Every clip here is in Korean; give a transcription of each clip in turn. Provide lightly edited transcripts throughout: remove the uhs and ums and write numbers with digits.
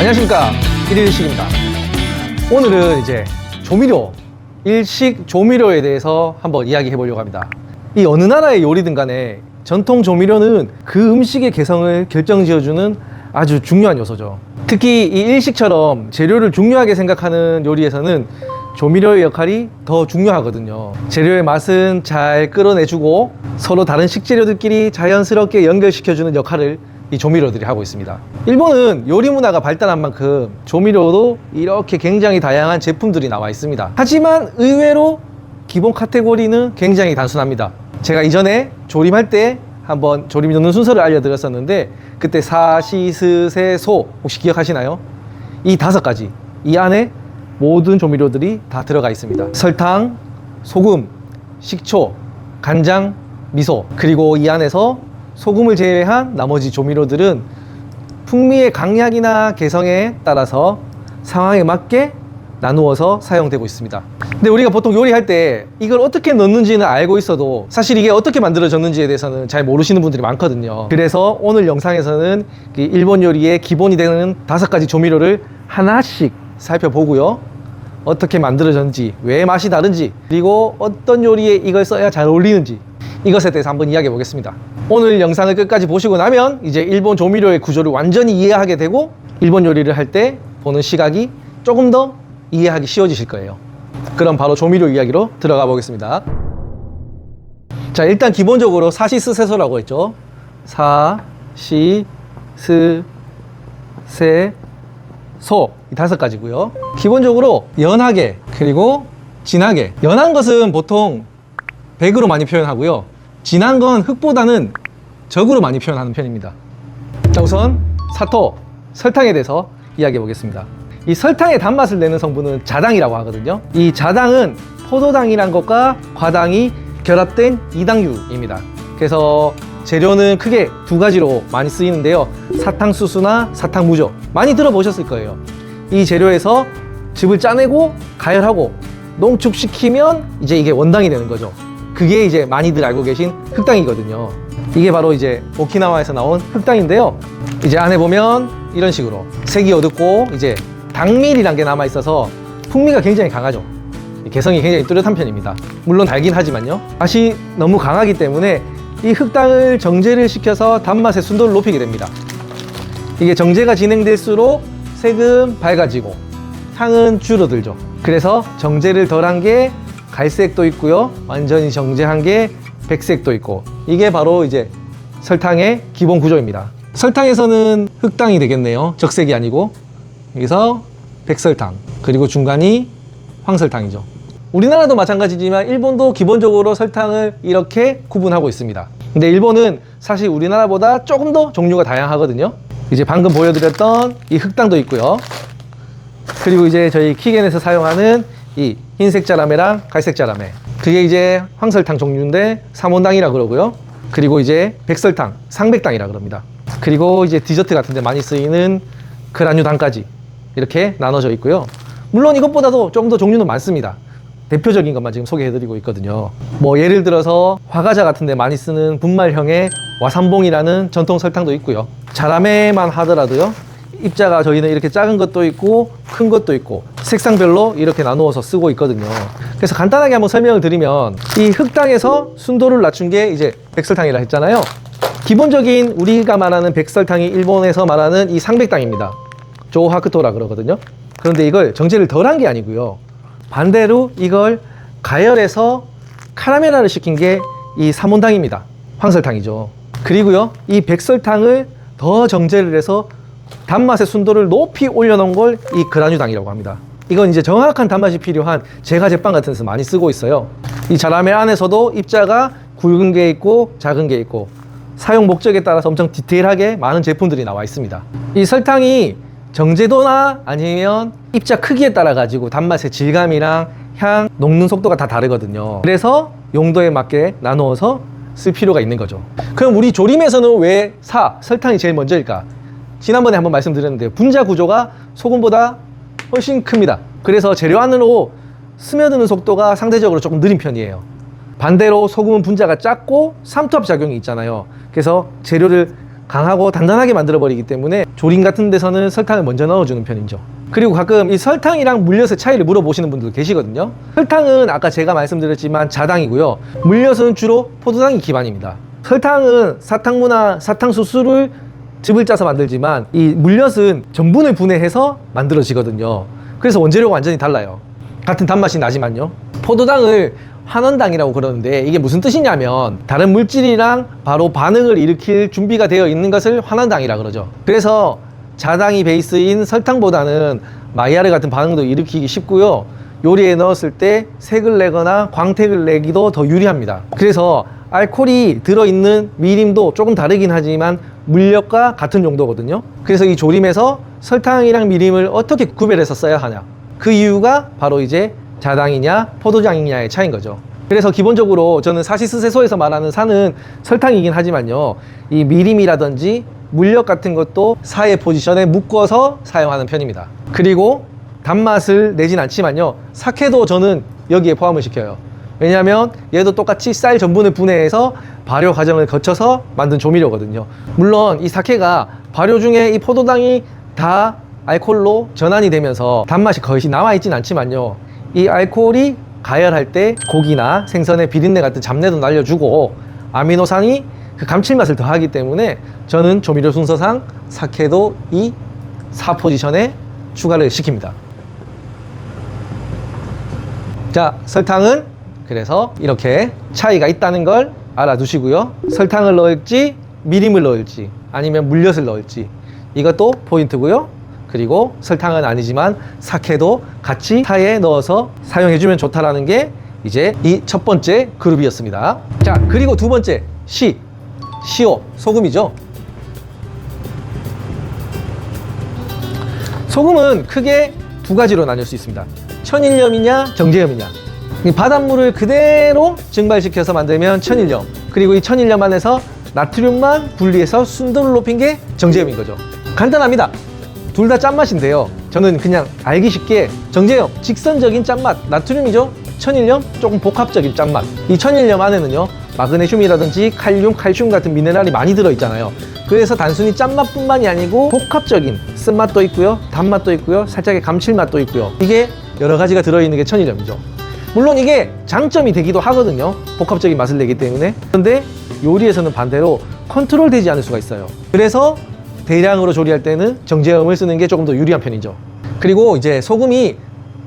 안녕하십니까, 일일식입니다. 오늘은 이제 조미료, 일식 조미료에 대해서 한번 이야기해 보려고 합니다. 이 어느 나라의 요리든 간에 전통 조미료는 그 음식의 개성을 결정지어주는 아주 중요한 요소죠. 특히 이 일식처럼 재료를 중요하게 생각하는 요리에서는 조미료의 역할이 더 중요하거든요. 재료의 맛은 잘 끌어내주고 서로 다른 식재료들끼리 자연스럽게 연결시켜주는 역할을 이 조미료들이 하고 있습니다. 일본은 요리 문화가 발달한 만큼 조미료도 이렇게 굉장히 다양한 제품들이 나와 있습니다. 하지만 의외로 기본 카테고리는 굉장히 단순합니다. 제가 이전에 조림할 때 한번 조림 넣는 순서를 알려드렸었는데, 그때 사, 시, 스, 세, 소 혹시 기억하시나요? 이 5가지, 이 안에 모든 조미료들이 다 들어가 있습니다. 설탕, 소금, 식초, 간장, 미소, 그리고 이 안에서 소금을 제외한 나머지 조미료들은 풍미의 강약이나 개성에 따라서 상황에 맞게 나누어서 사용되고 있습니다. 근데 우리가 보통 요리할 때 이걸 어떻게 넣는지는 알고 있어도 사실 이게 어떻게 만들어졌는지에 대해서는 잘 모르시는 분들이 많거든요. 그래서 오늘 영상에서는 일본 요리의 기본이 되는 5가지 조미료를 하나씩 살펴보고요, 어떻게 만들어졌는지, 왜 맛이 다른지, 그리고 어떤 요리에 이걸 써야 잘 어울리는지, 이것에 대해서 한번 이야기해 보겠습니다. 오늘 영상을 끝까지 보시고 나면 이제 일본 조미료의 구조를 완전히 이해하게 되고 일본 요리를 할 때 보는 시각이 조금 더 이해하기 쉬워지실 거예요. 그럼 바로 조미료 이야기로 들어가 보겠습니다. 자, 일단 기본적으로 사시스세소라고 했죠. 사, 시, 스, 세, 소, 이 5가지고요. 기본적으로 연하게, 그리고 진하게. 연한 것은 보통 100으로 많이 표현하고요, 진한 건 흑보다는 적으로 많이 표현하는 편입니다. 자, 우선 사토, 설탕에 대해서 이야기해 보겠습니다. 이 설탕의 단맛을 내는 성분은 자당이라고 하거든요. 이 자당은 포도당이란 것과 과당이 결합된 이당류입니다. 그래서 재료는 크게 2가지로 많이 쓰이는데요, 사탕수수나 사탕무죠. 많이 들어보셨을 거예요. 이 재료에서 즙을 짜내고 가열하고 농축시키면 이제 이게 원당이 되는 거죠. 그게 이제 많이들 알고 계신 흑당이거든요. 이게 바로 이제 오키나와에서 나온 흑당인데요, 이제 안에 보면 이런 식으로 색이 어둡고 이제 당밀이란 게 남아 있어서 풍미가 굉장히 강하죠. 개성이 굉장히 뚜렷한 편입니다. 물론 달긴 하지만요, 맛이 너무 강하기 때문에 이 흑당을 정제를 시켜서 단맛의 순도를 높이게 됩니다. 이게 정제가 진행될수록 색은 밝아지고 향은 줄어들죠. 그래서 정제를 덜한 게 갈색도 있고요, 완전히 정제한 게 백색도 있고, 이게 바로 이제 설탕의 기본 구조입니다. 설탕에서는 흑당이 되겠네요. 적색이 아니고. 여기서 백설탕, 그리고 중간이 황설탕이죠. 우리나라도 마찬가지지만 일본도 기본적으로 설탕을 이렇게 구분하고 있습니다. 근데 일본은 사실 우리나라보다 조금 더 종류가 다양하거든요. 이제 방금 보여드렸던 이 흑당도 있고요, 그리고 이제 저희 키겐에서 사용하는 이 흰색 자라메랑 갈색 자라메, 그게 이제 황설탕 종류인데 삼원당이라 그러고요, 그리고 이제 백설탕, 상백당이라 그럽니다. 그리고 이제 디저트 같은 데 많이 쓰이는 그라뉴당까지 이렇게 나눠져 있고요. 물론 이것보다도 조금 더 종류는 많습니다. 대표적인 것만 지금 소개해드리고 있거든요. 뭐 예를 들어서 화과자 같은 데 많이 쓰는 분말형의 와삼봉이라는 전통 설탕도 있고요. 자라메만 하더라도요, 입자가 저희는 이렇게 작은 것도 있고 큰 것도 있고 색상별로 이렇게 나누어서 쓰고 있거든요. 그래서 간단하게 한번 설명을 드리면, 이 흑당에서 순도를 낮춘 게 이제 백설탕이라 했잖아요. 기본적인 우리가 말하는 백설탕이 일본에서 말하는 이 상백당입니다. 조하크토라 그러거든요. 그런데 이걸 정제를 덜한 게 아니고요, 반대로 이걸 가열해서 카라멜화를 시킨 게 이 삼원당입니다. 황설탕이죠. 그리고요, 이 백설탕을 더 정제를 해서 단맛의 순도를 높이 올려놓은 걸 이 그라뉴당이라고 합니다. 이건 이제 정확한 단맛이 필요한 제과 제빵 같은 데서 많이 쓰고 있어요. 이 자라메 안에서도 입자가 굵은 게 있고 작은 게 있고 사용 목적에 따라서 엄청 디테일하게 많은 제품들이 나와 있습니다. 이 설탕이 정제도나 아니면 입자 크기에 따라 가지고 단맛의 질감이랑 향, 녹는 속도가 다 다르거든요. 그래서 용도에 맞게 나누어서 쓸 필요가 있는 거죠. 그럼 우리 조림에서는 왜 설탕이 제일 먼저일까? 지난번에 한번 말씀드렸는데 분자 구조가 소금보다 훨씬 큽니다. 그래서 재료 안으로 스며드는 속도가 상대적으로 조금 느린 편이에요. 반대로 소금은 분자가 작고 삼투압 작용이 있잖아요. 그래서 재료를 강하고 단단하게 만들어 버리기 때문에 조림 같은 데서는 설탕을 먼저 넣어주는 편이죠. 그리고 가끔 이 설탕이랑 물엿의 차이를 물어보시는 분들도 계시거든요. 설탕은 아까 제가 말씀드렸지만 자당이고요, 물엿은 주로 포도당이 기반입니다. 설탕은 사탕무나 사탕수수를 즙을 짜서 만들지만 이 물엿은 전분을 분해해서 만들어지거든요. 그래서 원재료가 완전히 달라요. 같은 단맛이 나지만요. 포도당을 환원당이라고 그러는데 이게 무슨 뜻이냐면 다른 물질이랑 바로 반응을 일으킬 준비가 되어 있는 것을 환원당이라 그러죠. 그래서 자당이 베이스인 설탕보다는 마이야르 같은 반응도 일으키기 쉽고요, 요리에 넣었을 때 색을 내거나 광택을 내기도 더 유리합니다. 그래서 알코올이 들어있는 미림도 조금 다르긴 하지만 물엿과 같은 정도거든요. 그래서 이 조림에서 설탕이랑 미림을 어떻게 구별해서 써야 하냐, 그 이유가 바로 이제 자당이냐 포도당이냐의 차이인 거죠. 그래서 기본적으로 저는 사시스세소에서 말하는 사는 설탕이긴 하지만요, 이 미림이라든지 물엿 같은 것도 사의 포지션에 묶어서 사용하는 편입니다. 그리고 단맛을 내진 않지만요, 사케도 저는 여기에 포함을 시켜요. 왜냐하면 얘도 똑같이 쌀 전분을 분해해서 발효 과정을 거쳐서 만든 조미료거든요. 물론 이 사케가 발효 중에 이 포도당이 다 알코올로 전환이 되면서 단맛이 거의 남아있진 않지만요, 이 알코올이 가열할 때 고기나 생선의 비린내 같은 잡내도 날려주고 아미노산이 그 감칠맛을 더하기 때문에 저는 조미료 순서상 사케도 이 4 포지션에 추가를 시킵니다. 자, 설탕은 그래서 이렇게 차이가 있다는 걸 알아두시고요. 설탕을 넣을지 미림을 넣을지 아니면 물엿을 넣을지 이것도 포인트고요. 그리고 설탕은 아니지만 사케도 같이 차에 넣어서 사용해주면 좋다라는 게 이제 이 첫 번째 그룹이었습니다. 자, 그리고 두 번째 시오, 소금이죠. 소금은 크게 두 가지로 나뉠 수 있습니다. 천일염이냐 정제염이냐. 이 바닷물을 그대로 증발시켜서 만들면 천일염, 그리고 이 천일염 안에서 나트륨만 분리해서 순도를 높인 게 정제염인 거죠. 간단합니다. 둘 다 짠맛인데요, 저는 그냥 알기 쉽게 정제염, 직선적인 짠맛, 나트륨이죠. 천일염, 조금 복합적인 짠맛. 이 천일염 안에는요, 마그네슘이라든지 칼륨, 칼슘 같은 미네랄이 많이 들어있잖아요. 그래서 단순히 짠맛뿐만이 아니고 복합적인 쓴맛도 있고요, 단맛도 있고요, 살짝의 감칠맛도 있고요. 이게 여러 가지가 들어있는 게 천일염이죠. 물론 이게 장점이 되기도 하거든요, 복합적인 맛을 내기 때문에. 그런데 요리에서는 반대로 컨트롤 되지 않을 수가 있어요. 그래서 대량으로 조리할 때는 정제염을 쓰는 게 조금 더 유리한 편이죠. 그리고 이제 소금이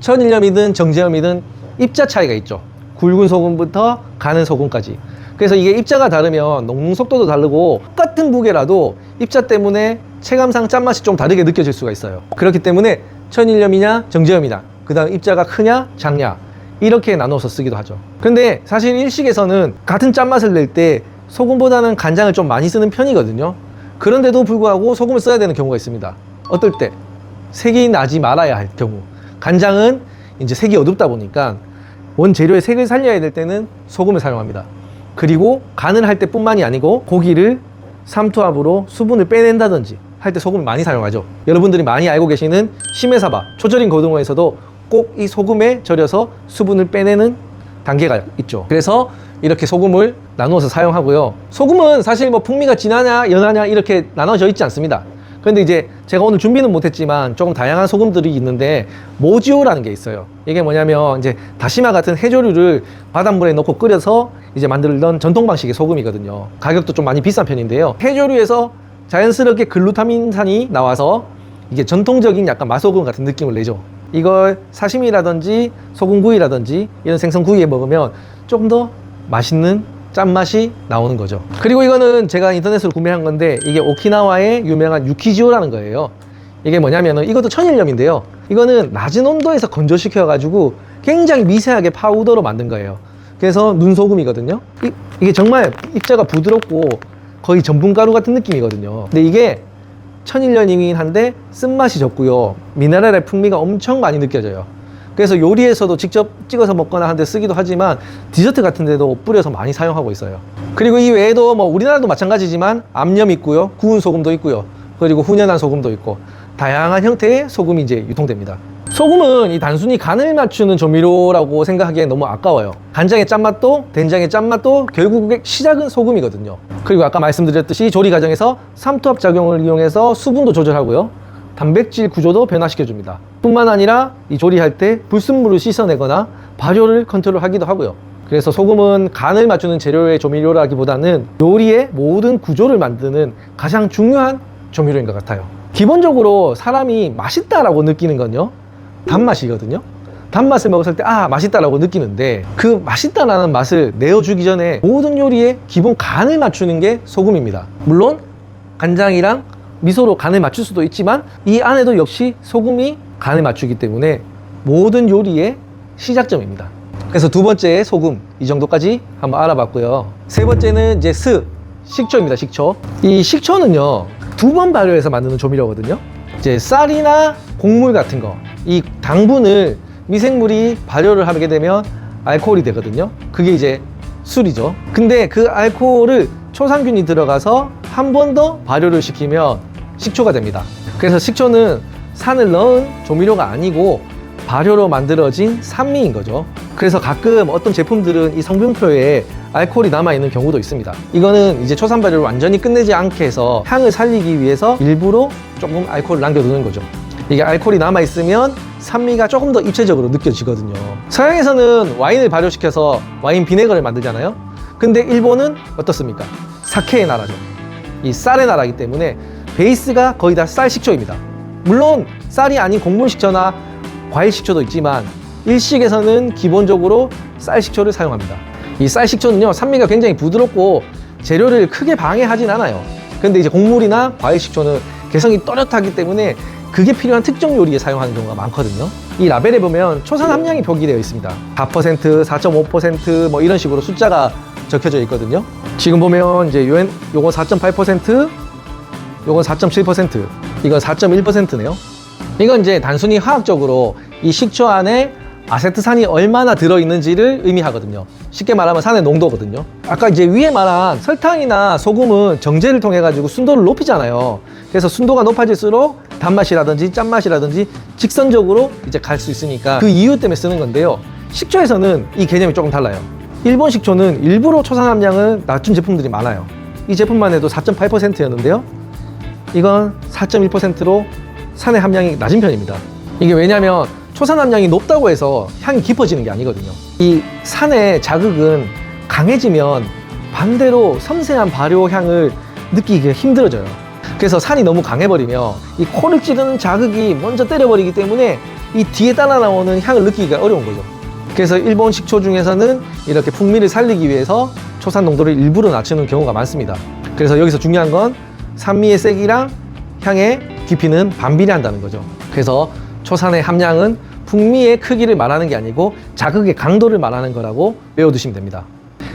천일염이든 정제염이든 입자 차이가 있죠. 굵은 소금부터 가는 소금까지. 그래서 이게 입자가 다르면 녹는 속도도 다르고 똑같은 무게라도 입자 때문에 체감상 짠맛이 좀 다르게 느껴질 수가 있어요. 그렇기 때문에 천일염이냐 정제염이냐, 그 다음 입자가 크냐 작냐, 이렇게 나눠서 쓰기도 하죠. 근데 사실 일식에서는 같은 짠맛을 낼 때 소금보다는 간장을 좀 많이 쓰는 편이거든요. 그런데도 불구하고 소금을 써야 되는 경우가 있습니다. 어떨 때? 색이 나지 말아야 할 경우. 간장은 이제 색이 어둡다 보니까 원재료의 색을 살려야 될 때는 소금을 사용합니다. 그리고 간을 할 때뿐만이 아니고 고기를 삼투압으로 수분을 빼낸다든지 할 때 소금을 많이 사용하죠. 여러분들이 많이 알고 계시는 시메사바, 초절임 고등어에서도 꼭 이 소금에 절여서 수분을 빼내는 단계가 있죠. 그래서 이렇게 소금을 나누어서 사용하고요. 소금은 사실 뭐 풍미가 진하냐 연하냐 이렇게 나눠져 있지 않습니다. 그런데 이제 제가 오늘 준비는 못했지만 조금 다양한 소금들이 있는데 모지오라는 게 있어요. 이게 뭐냐면 이제 다시마 같은 해조류를 바닷물에 넣고 끓여서 이제 만들던 전통 방식의 소금이거든요. 가격도 좀 많이 비싼 편인데요. 해조류에서 자연스럽게 글루타민산이 나와서 이게 전통적인 약간 마소금 같은 느낌을 내죠. 이걸 사시미라든지 소금구이라든지 이런 생선구이에 먹으면 조금 더 맛있는 짠맛이 나오는 거죠. 그리고 이거는 제가 인터넷으로 구매한 건데 이게 오키나와의 유명한 유키지오라는 거예요. 이게 뭐냐면은 이것도 천일염인데요, 이거는 낮은 온도에서 건조시켜 가지고 굉장히 미세하게 파우더로 만든 거예요. 그래서 눈소금이거든요. 이게 정말 입자가 부드럽고 거의 전분가루 같은 느낌이거든요. 근데 이게 천일염이긴 한데 쓴맛이 적고요, 미네랄의 풍미가 엄청 많이 느껴져요. 그래서 요리에서도 직접 찍어서 먹거나 하는데 쓰기도 하지만 디저트 같은 데도 뿌려서 많이 사용하고 있어요. 그리고 이 외에도 뭐 우리나라도 마찬가지지만 암염 있고요, 구운 소금도 있고요, 그리고 훈연한 소금도 있고 다양한 형태의 소금이 이제 유통됩니다. 소금은 이 단순히 간을 맞추는 조미료라고 생각하기엔 너무 아까워요. 간장의 짠맛도 된장의 짠맛도 결국에 시작은 소금이거든요. 그리고 아까 말씀드렸듯이 조리 과정에서 삼투압 작용을 이용해서 수분도 조절하고요, 단백질 구조도 변화시켜줍니다. 뿐만 아니라 이 조리할 때 불순물을 씻어내거나 발효를 컨트롤하기도 하고요. 그래서 소금은 간을 맞추는 재료의 조미료라기보다는 요리의 모든 구조를 만드는 가장 중요한 조미료인 것 같아요. 기본적으로 사람이 맛있다라고 느끼는 건요, 단맛이거든요. 단맛을 먹었을 때 맛있다라고 느끼는데, 그 맛있다라는 맛을 내어주기 전에 모든 요리의 기본 간을 맞추는 게 소금입니다. 물론 간장이랑 미소로 간을 맞출 수도 있지만 이 안에도 역시 소금이 간을 맞추기 때문에 모든 요리의 시작점입니다. 그래서 두 번째 소금, 이 정도까지 한번 알아봤고요. 세 번째는 이제 식초입니다. 식초. 이 식초는요, 2번 발효해서 만드는 조미료거든요. 이제 쌀이나 곡물 같은 거, 이 당분을 미생물이 발효를 하게 되면 알코올이 되거든요. 그게 이제 술이죠. 근데 그 알코올을 초산균이 들어가서 한 번 더 발효를 시키면 식초가 됩니다. 그래서 식초는 산을 넣은 조미료가 아니고 발효로 만들어진 산미인 거죠. 그래서 가끔 어떤 제품들은 이 성분표에 알코올이 남아있는 경우도 있습니다. 이거는 이제 초산 발효를 완전히 끝내지 않게 해서 향을 살리기 위해서 일부러 조금 알코올을 남겨두는 거죠. 이게 알코올이 남아있으면 산미가 조금 더 입체적으로 느껴지거든요. 서양에서는 와인을 발효시켜서 와인 비네거를 만들잖아요. 근데 일본은 어떻습니까? 사케의 나라죠. 이 쌀의 나라이기 때문에 베이스가 거의 다 쌀 식초입니다. 물론 쌀이 아닌 곡물 식초나 과일 식초도 있지만 일식에서는 기본적으로 쌀 식초를 사용합니다. 이 쌀 식초는요, 산미가 굉장히 부드럽고 재료를 크게 방해하진 않아요. 근데 이제 곡물이나 과일 식초는 개성이 또렷하기 때문에 그게 필요한 특정 요리에 사용하는 경우가 많거든요. 이 라벨에 보면 초산 함량이 표기되어 있습니다. 4%, 4.5% 뭐 이런 식으로 숫자가 적혀져 있거든요. 지금 보면 이제 요건 4.8%, 요건 4.7%, 이건 4.1%네요. 이건 이제 단순히 화학적으로 이 식초 안에 아세트산이 얼마나 들어있는지를 의미하거든요. 쉽게 말하면 산의 농도거든요. 아까 이제 위에 말한 설탕이나 소금은 정제를 통해 가지고 순도를 높이잖아요. 그래서 순도가 높아질수록 단맛이라든지 짠맛이라든지 직선적으로 이제 갈 수 있으니까 그 이유 때문에 쓰는 건데요. 식초에서는 이 개념이 조금 달라요. 일본 식초는 일부러 초산 함량을 낮춘 제품들이 많아요. 이 제품만 해도 4.8%였는데요. 이건 4.1%로 산의 함량이 낮은 편입니다. 이게 왜냐면 초산 함량이 높다고 해서 향이 깊어지는 게 아니거든요. 이 산의 자극은 강해지면 반대로 섬세한 발효 향을 느끼기가 힘들어져요. 그래서 산이 너무 강해버리면 이 코를 찌르는 자극이 먼저 때려버리기 때문에 이 뒤에 따라 나오는 향을 느끼기가 어려운 거죠. 그래서 일본 식초 중에서는 이렇게 풍미를 살리기 위해서 초산 농도를 일부러 낮추는 경우가 많습니다. 그래서 여기서 중요한 건 산미의 세기랑 향의 깊이는 반비례한다는 거죠. 그래서 초산의 함량은 풍미의 크기를 말하는 게 아니고 자극의 강도를 말하는 거라고 외워두시면 됩니다.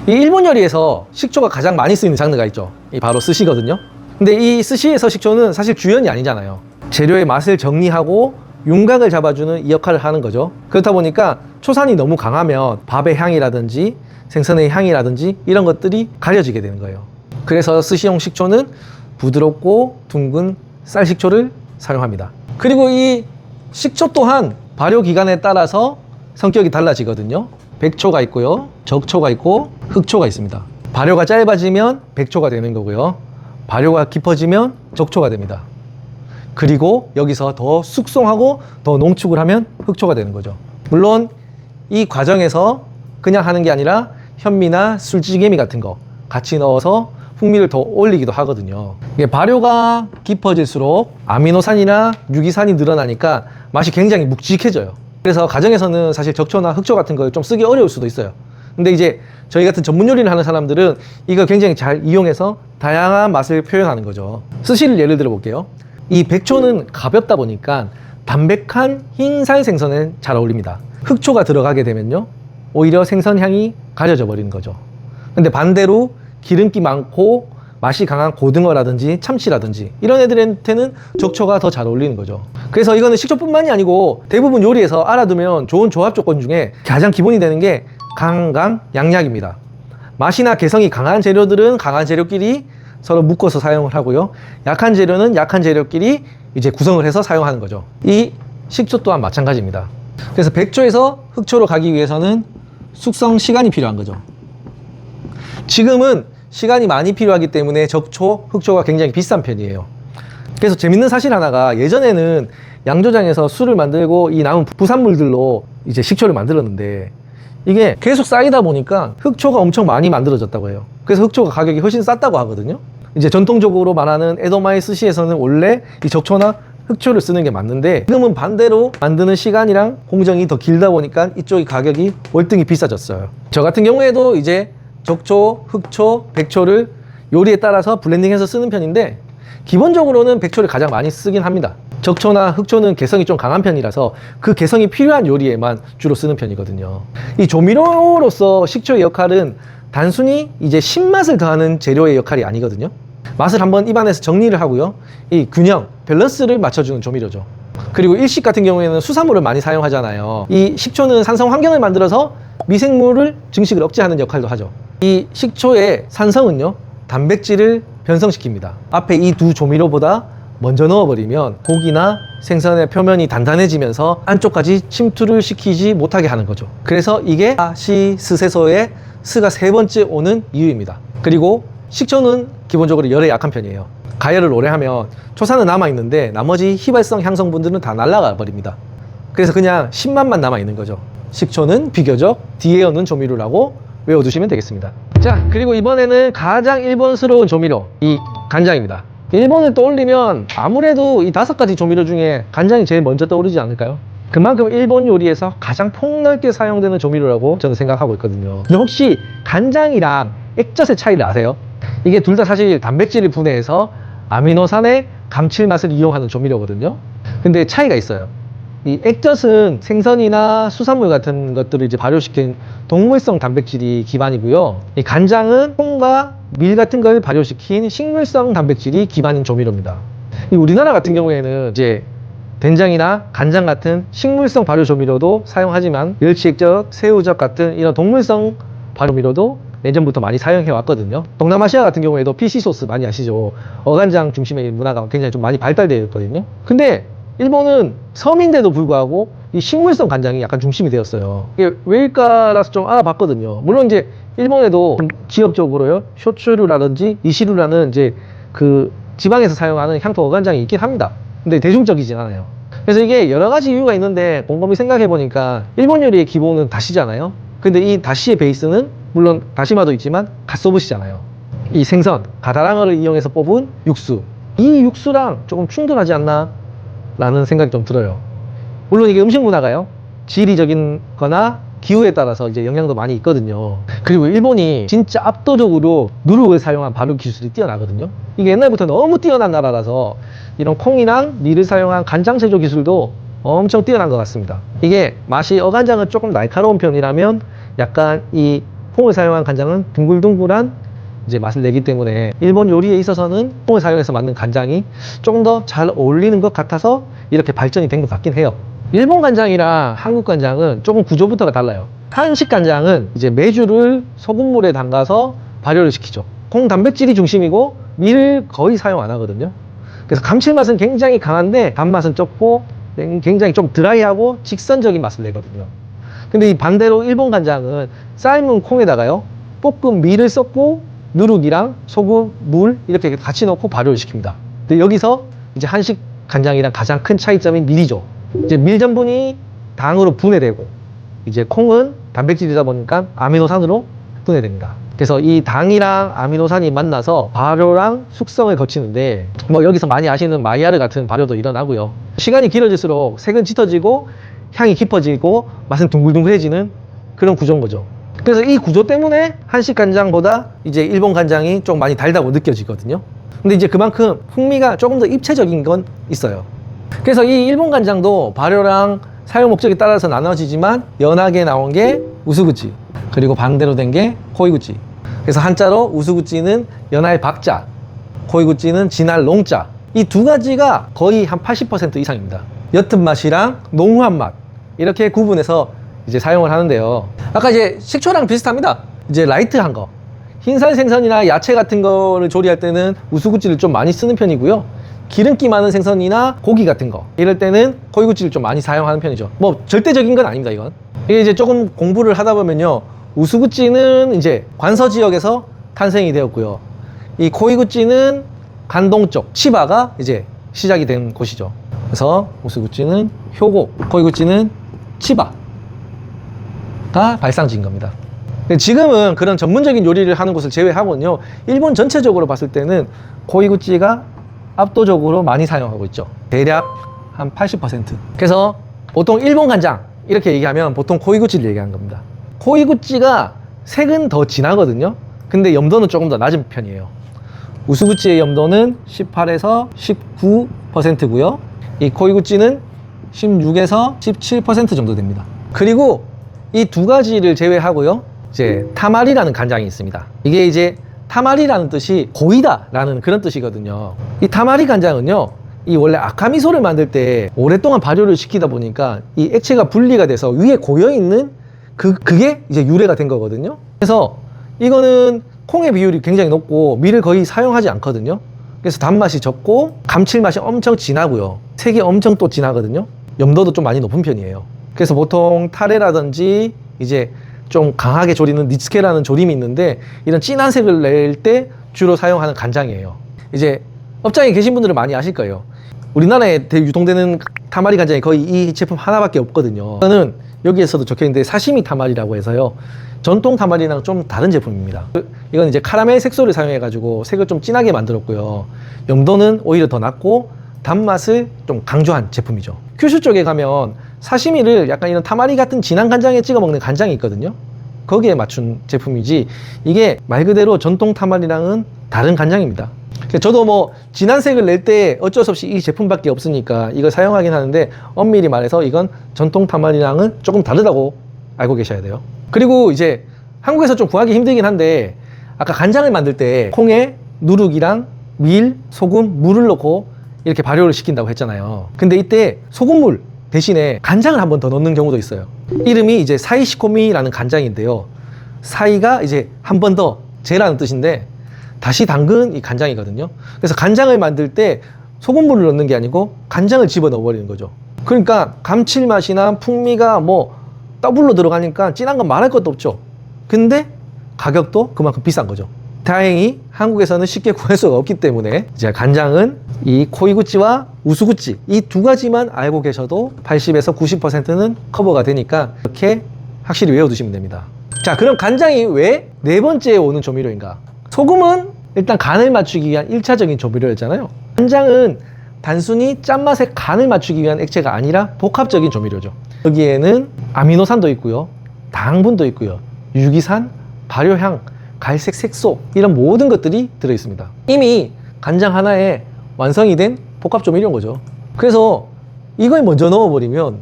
이 일본 요리에서 식초가 가장 많이 쓰이는 장르가 있죠. 이 바로 스시거든요. 근데 이 스시에서 식초는 사실 주연이 아니잖아요. 재료의 맛을 정리하고 윤곽을 잡아주는 이 역할을 하는 거죠. 그렇다 보니까 초산이 너무 강하면 밥의 향이라든지 생선의 향이라든지 이런 것들이 가려지게 되는 거예요. 그래서 스시용 식초는 부드럽고 둥근 쌀 식초를 사용합니다. 그리고 이 식초 또한 발효 기간에 따라서 성격이 달라지거든요. 백초가 있고요, 적초가 있고 흑초가 있습니다. 발효가 짧아지면 백초가 되는 거고요, 발효가 깊어지면 적초가 됩니다. 그리고 여기서 더 숙성하고 더 농축을 하면 흑초가 되는 거죠. 물론 이 과정에서 그냥 하는 게 아니라 현미나 술찌개미 같은 거 같이 넣어서 풍미를 더 올리기도 하거든요. 이게 발효가 깊어질수록 아미노산이나 유기산이 늘어나니까 맛이 굉장히 묵직해져요. 그래서 가정에서는 사실 적초나 흑초 같은 걸 좀 쓰기 어려울 수도 있어요. 근데 이제 저희 같은 전문 요리를 하는 사람들은 이거 굉장히 잘 이용해서 다양한 맛을 표현하는 거죠. 스시를 예를 들어 볼게요. 이 백초는 가볍다 보니까 담백한 흰살 생선에 잘 어울립니다. 흑초가 들어가게 되면요, 오히려 생선 향이 가려져 버리는 거죠. 근데 반대로 기름기 많고 맛이 강한 고등어라든지 참치라든지 이런 애들한테는 적초가 더 잘 어울리는 거죠. 그래서 이거는 식초뿐만이 아니고 대부분 요리에서 알아두면 좋은 조합 조건 중에 가장 기본이 되는 게 강강 양약입니다. 맛이나 개성이 강한 재료들은 강한 재료끼리 서로 묶어서 사용을 하고요, 약한 재료는 약한 재료끼리 이제 구성을 해서 사용하는 거죠. 이 식초 또한 마찬가지입니다. 그래서 백초에서 흑초로 가기 위해서는 숙성 시간이 필요한 거죠. 지금은 시간이 많이 필요하기 때문에 적초, 흑초가 굉장히 비싼 편이에요. 그래서 재밌는 사실 하나가, 예전에는 양조장에서 술을 만들고 이 남은 부산물들로 이제 식초를 만들었는데, 이게 계속 쌓이다 보니까 흑초가 엄청 많이 만들어졌다고 해요. 그래서 흑초가 가격이 훨씬 쌌다고 하거든요. 이제 전통적으로 말하는 에도마의 스시에서는 원래 이 적초나 흑초를 쓰는 게 맞는데, 지금은 반대로 만드는 시간이랑 공정이 더 길다 보니까 이쪽이 가격이 월등히 비싸졌어요. 저 같은 경우에도 이제 적초, 흑초, 백초를 요리에 따라서 블렌딩해서 쓰는 편인데, 기본적으로는 백초를 가장 많이 쓰긴 합니다. 적초나 흑초는 개성이 좀 강한 편이라서 그 개성이 필요한 요리에만 주로 쓰는 편이거든요. 이 조미료로서 식초의 역할은 단순히 이제 신맛을 더하는 재료의 역할이 아니거든요. 맛을 한번 입안에서 정리를 하고요, 이 균형, 밸런스를 맞춰주는 조미료죠. 그리고 일식 같은 경우에는 수산물을 많이 사용하잖아요. 이 식초는 산성 환경을 만들어서 미생물을 증식을 억제하는 역할도 하죠. 이 식초의 산성은요, 단백질을 변성시킵니다. 앞에 이 두 조미료보다 먼저 넣어버리면 고기나 생선의 표면이 단단해지면서 안쪽까지 침투를 시키지 못하게 하는 거죠. 그래서 이게 시, 스세소의 스가 세 번째 오는 이유입니다. 그리고 식초는 기본적으로 열에 약한 편이에요. 가열을 오래 하면 초산은 남아있는데 나머지 휘발성 향성분들은 다 날아가 버립니다. 그래서 그냥 신맛만 남아있는 거죠. 식초는 비교적 뒤에 오는 조미료라고 외워두시면 되겠습니다. 자, 그리고 이번에는 가장 일본스러운 조미료, 이 간장입니다. 일본을 떠올리면 아무래도 이 5가지 조미료 중에 간장이 제일 먼저 떠오르지 않을까요? 그만큼 일본 요리에서 가장 폭넓게 사용되는 조미료라고 저는 생각하고 있거든요. 근데 혹시 간장이랑 액젓의 차이를 아세요? 이게 둘 다 사실 단백질을 분해해서 아미노산의 감칠맛을 이용하는 조미료거든요. 근데 차이가 있어요. 이 액젓은 생선이나 수산물 같은 것들을 이제 발효시킨 동물성 단백질이 기반이고요. 이 간장은 콩과 밀 같은 걸 발효시킨 식물성 단백질이 기반인 조미료입니다. 이 우리나라 같은 경우에는 이제 된장이나 간장 같은 식물성 발효 조미료도 사용하지만 멸치액젓, 새우젓 같은 이런 동물성 발효미료도 예전부터 많이 사용해 왔거든요. 동남아시아 같은 경우에도 피시소스 많이 아시죠? 어간장 중심의 문화가 굉장히 좀 많이 발달되어 있거든요. 근데 일본은 섬인데도 불구하고 이 식물성 간장이 약간 중심이 되었어요. 이게 왜일까라서 좀 알아봤거든요. 물론 이제 일본에도 지역적으로요, 쇼츠류라든지 이시루라는 이제 그 지방에서 사용하는 향토 어간장이 있긴 합니다. 근데 대중적이진 않아요. 그래서 이게 여러 가지 이유가 있는데 곰곰이 생각해 보니까 일본 요리의 기본은 다시잖아요. 근데 이 다시의 베이스는 물론 다시마도 있지만 갓소부시잖아요. 이 생선, 가다랑어를 이용해서 뽑은 육수, 이 육수랑 조금 충돌하지 않나 라는 생각이 좀 들어요. 물론 이게 음식 문화가요, 지리적인 거나 기후에 따라서 이제 영향도 많이 있거든요. 그리고 일본이 진짜 압도적으로 누룩을 사용한 발효 기술이 뛰어나거든요. 이게 옛날부터 너무 뛰어난 나라라서 이런 콩이랑 밀을 사용한 간장 제조 기술도 엄청 뛰어난 것 같습니다. 이게 맛이 어간장은 조금 날카로운 편이라면 약간 이 콩을 사용한 간장은 둥글둥글한 이제 맛을 내기 때문에 일본 요리에 있어서는 콩을 사용해서 만든 간장이 조금 더 잘 어울리는 것 같아서 이렇게 발전이 된 것 같긴 해요. 일본 간장이랑 한국 간장은 조금 구조부터가 달라요. 한식 간장은 이제 메주를 소금물에 담가서 발효를 시키죠. 콩 단백질이 중심이고 밀을 거의 사용 안 하거든요. 그래서 감칠맛은 굉장히 강한데 단맛은 적고 굉장히 좀 드라이하고 직선적인 맛을 내거든요. 근데 이 반대로 일본 간장은 삶은 콩에다가요, 볶은 밀을 섞고 누룩이랑 소금, 물 이렇게 같이 넣고 발효를 시킵니다. 근데 여기서 이제 한식 간장이랑 가장 큰 차이점이 밀이죠. 이제 밀 전분이 당으로 분해되고 이제 콩은 단백질이다 보니까 아미노산으로 분해됩니다. 그래서 이 당이랑 아미노산이 만나서 발효랑 숙성을 거치는데, 뭐 여기서 많이 아시는 마이야르 같은 발효도 일어나고요. 시간이 길어질수록 색은 짙어지고 향이 깊어지고 맛은 둥글둥글해지는 그런 구조인 거죠. 그래서 이 구조 때문에 한식 간장보다 이제 일본 간장이 좀 많이 달다고 느껴지거든요. 근데 이제 그만큼 풍미가 조금 더 입체적인 건 있어요. 그래서 이 일본 간장도 발효랑 사용 목적에 따라서 나눠지지만 연하게 나온 게 우스구찌, 그리고 반대로 된 게 코이구찌. 그래서 한자로 우스구찌는 연할 박자, 코이구찌는 진할 농자. 이 두 가지가 거의 한 80% 이상입니다. 옅은 맛이랑 농후한 맛, 이렇게 구분해서 이제 사용을 하는데요. 아까 이제 식초랑 비슷합니다. 이제 라이트한 거, 흰살 생선이나 야채 같은 거를 조리할 때는 우스구찌를 좀 많이 쓰는 편이고요. 기름기 많은 생선이나 고기 같은 거 이럴 때는 코이구찌를 좀 많이 사용하는 편이죠. 뭐 절대적인 건 아닙니다. 이건 이게 이제 조금 공부를 하다 보면요, 우수구찌는 이제 관서 지역에서 탄생이 되었고요, 이 코이구찌는 간동 쪽 치바가 이제 시작이 된 곳이죠. 그래서 우수구찌는 효고, 코이구찌는 치바가 발상지인 겁니다. 지금은 그런 전문적인 요리를 하는 곳을 제외하고는요, 일본 전체적으로 봤을 때는 코이구찌가 압도적으로 많이 사용하고 있죠. 대략 한 80%. 그래서 보통 일본 간장 이렇게 얘기하면 보통 코이구찌를 얘기하는 겁니다. 코이구찌가 색은 더 진하거든요. 근데 염도는 조금 더 낮은 편이에요. 우수구찌의 염도는 18에서 19%고요. 이 코이구찌는 16에서 17% 정도 됩니다. 그리고 이 두 가지를 제외하고요, 이제 타마리라는 간장이 있습니다. 이게 이제 타마리라는 뜻이 고이다라는 그런 뜻이거든요. 이 타마리 간장은요, 이 원래 아카미소를 만들 때 오랫동안 발효를 시키다 보니까 이 액체가 분리가 돼서 위에 고여있는 그게 이제 유래가 된 거거든요. 그래서 이거는 콩의 비율이 굉장히 높고 밀을 거의 사용하지 않거든요. 그래서 단맛이 적고 감칠맛이 엄청 진하고요, 색이 엄청 또 진하거든요. 염도도 좀 많이 높은 편이에요. 그래서 보통 타레라든지 이제 좀 강하게 조리는 니츠케라는 조림이 있는데, 이런 진한 색을 낼 때 주로 사용하는 간장이에요. 이제 업장에 계신 분들은 많이 아실 거예요. 우리나라에 유통되는 타마리 간장이 거의 이 제품 하나밖에 없거든요. 저는 여기에서도 적혀있는데 사시미 타마리라고 해서요, 전통 타마리랑 좀 다른 제품입니다. 이건 이제 카라멜 색소를 사용해 가지고 색을 좀 진하게 만들었고요, 염도는 오히려 더 낮고 단맛을 좀 강조한 제품이죠. 큐슈 쪽에 가면 사시미를 약간 이런 타마리 같은 진한 간장에 찍어 먹는 간장이 있거든요. 거기에 맞춘 제품이지, 이게 말 그대로 전통 타마리랑은 다른 간장입니다. 저도 뭐 진한 색을 낼 때 어쩔 수 없이 이 제품밖에 없으니까 이걸 사용하긴 하는데, 엄밀히 말해서 이건 전통 타마리랑은 조금 다르다고 알고 계셔야 돼요. 그리고 이제 한국에서 좀 구하기 힘들긴 한데, 아까 간장을 만들 때 콩에 누룩이랑 밀, 소금, 물을 넣고 이렇게 발효를 시킨다고 했잖아요. 근데 이때 소금물 대신에 간장을 한 번 더 넣는 경우도 있어요. 이름이 이제 사이시코미라는 간장인데요, 사이가 이제 한 번 더, 재라는 뜻인데 다시 담근 이 간장이거든요. 그래서 간장을 만들 때 소금물을 넣는 게 아니고 간장을 집어넣어 버리는 거죠. 그러니까 감칠맛이나 풍미가 뭐 더블로 들어가니까 진한 건 말할 것도 없죠. 근데 가격도 그만큼 비싼 거죠. 다행히 한국에서는 쉽게 구할 수가 없기 때문에 이제 간장은 이 코이구찌와 우수구찌 이 두 가지만 알고 계셔도 80에서 90%는 커버가 되니까 이렇게 확실히 외워두시면 됩니다. 자, 그럼 간장이 왜 네 번째에 오는 조미료인가? 소금은 일단 간을 맞추기 위한 1차적인 조미료였잖아요. 간장은 단순히 짠맛의 간을 맞추기 위한 액체가 아니라 복합적인 조미료죠. 여기에는 아미노산도 있고요, 당분도 있고요, 유기산, 발효향, 갈색 색소, 이런 모든 것들이 들어있습니다. 이미 간장 하나에 완성이 된 복합 조미료인 거죠. 그래서 이걸 먼저 넣어버리면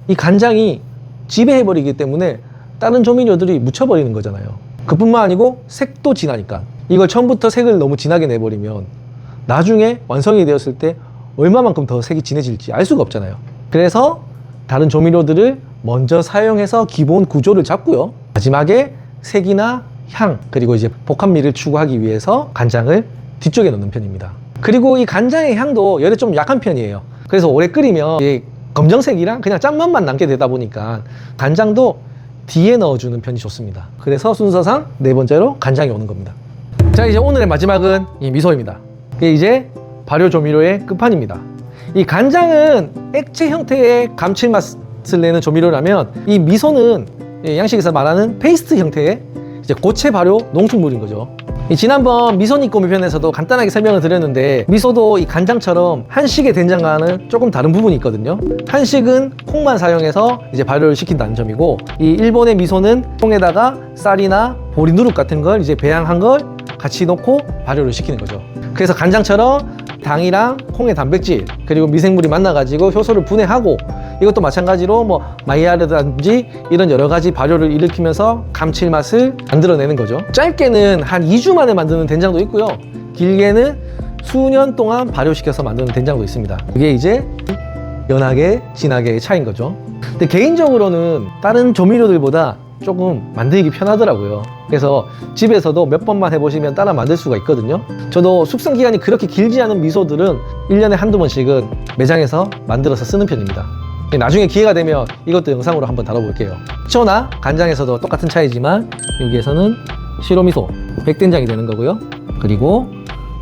이 간장이 지배해버리기 때문에 다른 조미료들이 묻혀버리는 거잖아요. 그뿐만 아니고 색도 진하니까 이걸 처음부터 색을 너무 진하게 내버리면 나중에 완성이 되었을 때 얼마만큼 더 색이 진해질지 알 수가 없잖아요. 그래서 다른 조미료들을 먼저 사용해서 기본 구조를 잡고요, 마지막에 색이나 향, 그리고 이제 복합미를 추구하기 위해서 간장을 뒤쪽에 넣는 편입니다. 그리고 이 간장의 향도 열에 좀 약한 편이에요. 그래서 오래 끓이면 이 검정색이랑 그냥 짠맛만 남게 되다 보니까 간장도 뒤에 넣어주는 편이 좋습니다. 그래서 순서상 네 번째로 간장이 오는 겁니다. 자, 이제 오늘의 마지막은 이 미소입니다. 이게 이제 발효 조미료의 끝판입니다. 이 간장은 액체 형태의 감칠맛을 내는 조미료라면, 이 미소는 양식에서 말하는 페이스트 형태의 이제 고체 발효 농축물인 거죠. 지난번 미소니꼬미 편에서도 간단하게 설명을 드렸는데, 미소도 이 간장처럼 한식의 된장과는 조금 다른 부분이 있거든요. 한식은 콩만 사용해서 이제 발효를 시킨다는 점이고, 이 일본의 미소는 콩에다가 쌀이나 보리 누룩 같은 걸 이제 배양한 걸 같이 넣고 발효를 시키는 거죠. 그래서 간장처럼 당이랑 콩의 단백질 그리고 미생물이 만나가지고 효소를 분해하고, 이것도 마찬가지로 뭐 마이야르든지 이런 여러 가지 발효를 일으키면서 감칠맛을 만들어내는 거죠. 짧게는 한 2주 만에 만드는 된장도 있고요, 길게는 수년 동안 발효시켜서 만드는 된장도 있습니다. 그게 이제 연하게 진하게의 차이인 거죠. 근데 개인적으로는 다른 조미료들보다 조금 만들기 편하더라고요. 그래서 집에서도 몇 번만 해보시면 따라 만들 수가 있거든요. 저도 숙성 기간이 그렇게 길지 않은 미소들은 1년에 한두 번씩은 매장에서 만들어서 쓰는 편입니다. 나중에 기회가 되면 이것도 영상으로 한번 다뤄볼게요. 식초나 간장에서도 똑같은 차이지만 여기에서는 시로미소, 백된장이 되는 거고요. 그리고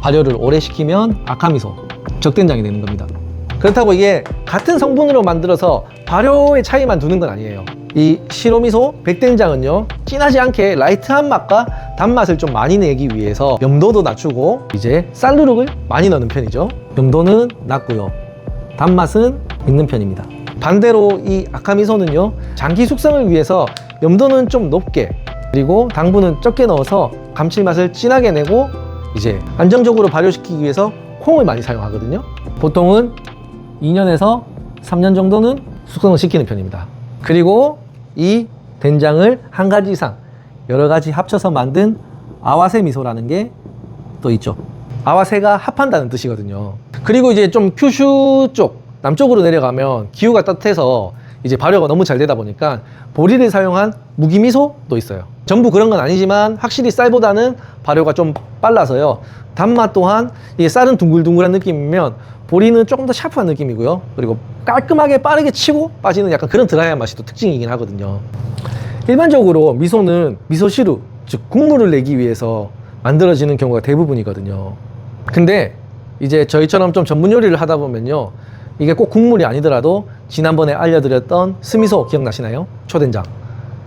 발효를 오래 시키면 아카미소, 적된장이 되는 겁니다. 그렇다고 이게 같은 성분으로 만들어서 발효의 차이만 두는 건 아니에요. 이 시로미소, 백된장은요, 진하지 않게 라이트한 맛과 단맛을 좀 많이 내기 위해서 염도도 낮추고 이제 쌀누룩을 많이 넣는 편이죠. 염도는 낮고요, 단맛은 있는 편입니다. 반대로 이 아카미소는요, 장기 숙성을 위해서 염도는 좀 높게, 그리고 당분은 적게 넣어서 감칠맛을 진하게 내고 이제 안정적으로 발효시키기 위해서 콩을 많이 사용하거든요. 보통은 2년에서 3년 정도는 숙성을 시키는 편입니다. 그리고 이 된장을 한 가지 이상 여러 가지 합쳐서 만든 아와세 미소라는 게 또 있죠. 아와세가 합한다는 뜻이거든요. 그리고 이제 좀 큐슈 쪽, 남쪽으로 내려가면 기후가 따뜻해서 이제 발효가 너무 잘 되다 보니까 보리를 사용한 무기미소도 있어요. 전부 그런 건 아니지만 확실히 쌀보다는 발효가 좀 빨라서요. 단맛 또한 이게 쌀은 둥글둥글한 느낌이면 보리는 조금 더 샤프한 느낌이고요. 그리고 깔끔하게 빠르게 치고 빠지는 약간 그런 드라이한 맛이 또 특징이긴 하거든요. 일반적으로 미소는 미소시루, 즉 국물을 내기 위해서 만들어지는 경우가 대부분이거든요. 근데 이제 저희처럼 좀 전문 요리를 하다 보면요, 이게 꼭 국물이 아니더라도 지난번에 알려드렸던 스미소 기억나시나요? 초된장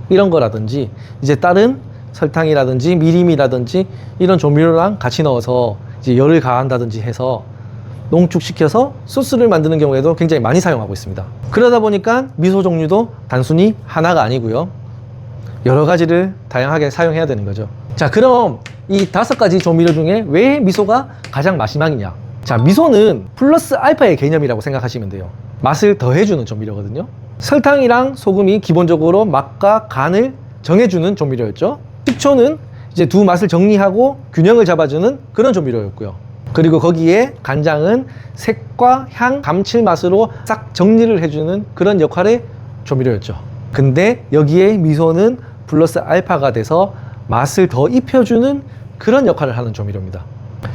이런 거라든지 이제 다른 설탕이라든지 미림이라든지 이런 조미료랑 같이 넣어서 이제 열을 가한다든지 해서 농축시켜서 소스를 만드는 경우에도 굉장히 많이 사용하고 있습니다. 그러다 보니까 미소 종류도 단순히 하나가 아니고요, 여러 가지를 다양하게 사용해야 되는 거죠. 자, 그럼 이 5가지 조미료 중에 왜 미소가 가장 마지막이냐? 자, 미소는 플러스 알파의 개념이라고 생각하시면 돼요. 맛을 더해주는 조미료거든요. 설탕이랑 소금이 기본적으로 맛과 간을 정해주는 조미료였죠. 식초는 이제 두 맛을 정리하고 균형을 잡아주는 그런 조미료였고요. 그리고 거기에 간장은 색과 향, 감칠맛으로 싹 정리를 해주는 그런 역할의 조미료였죠. 근데 여기에 미소는 플러스 알파가 돼서 맛을 더 입혀주는 그런 역할을 하는 조미료입니다.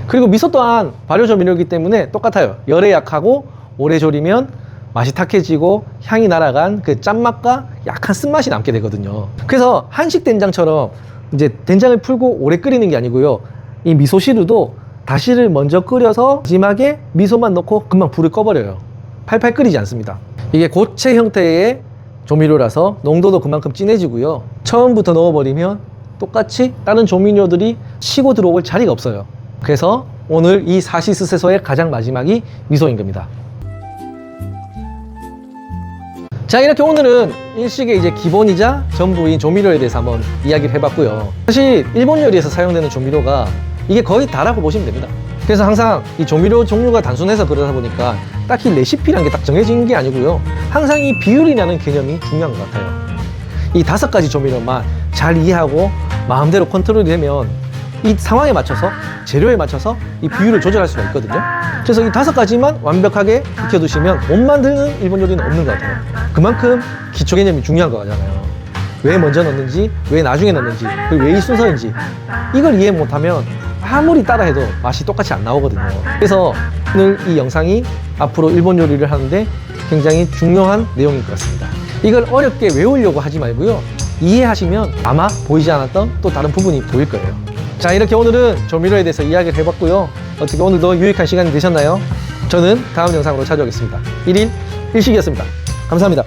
그리고 미소 또한 발효 조미료이기 때문에 똑같아요. 열에 약하고 오래 졸이면 맛이 탁해지고 향이 날아간 그 짠맛과 약한 쓴맛이 남게 되거든요. 그래서 한식 된장처럼 이제 된장을 풀고 오래 끓이는 게 아니고요, 이 미소시루도 다시를 먼저 끓여서 마지막에 미소만 넣고 금방 불을 꺼버려요. 팔팔 끓이지 않습니다. 이게 고체 형태의 조미료라서 농도도 그만큼 진해지고요, 처음부터 넣어버리면 똑같이 다른 조미료들이 치고 들어올 자리가 없어요. 그래서 오늘 이 사시스세소의 가장 마지막이 미소인 겁니다. 자, 이렇게 오늘은 일식의 이제 기본이자 전부인 조미료에 대해서 한번 이야기를 해봤고요. 사실 일본 요리에서 사용되는 조미료가 이게 거의 다라고 보시면 됩니다. 그래서 항상 이 조미료 종류가 단순해서 그러다 보니까 딱히 레시피라는 게 딱 정해진 게 아니고요, 항상 이 비율이라는 개념이 중요한 것 같아요. 이 5가지 조미료만 잘 이해하고 마음대로 컨트롤이 되면 이 상황에 맞춰서, 재료에 맞춰서 이 비율을 조절할 수가 있거든요. 그래서 이 5가지만 완벽하게 익혀두시면 못 만드는 일본 요리는 없는 것 같아요. 그만큼 기초 개념이 중요한 거잖아요. 왜 먼저 넣는지, 왜 나중에 넣는지, 그리고 왜 이 순서인지, 이걸 이해 못하면 아무리 따라해도 맛이 똑같이 안 나오거든요. 그래서 오늘 이 영상이 앞으로 일본 요리를 하는데 굉장히 중요한 내용일 것 같습니다. 이걸 어렵게 외우려고 하지 말고요, 이해하시면 아마 보이지 않았던 또 다른 부분이 보일 거예요. 자, 이렇게 오늘은 조미료에 대해서 이야기를 해봤고요. 어떻게 오늘도 유익한 시간이 되셨나요? 저는 다음 영상으로 찾아오겠습니다. 1일 1식이었습니다. 감사합니다.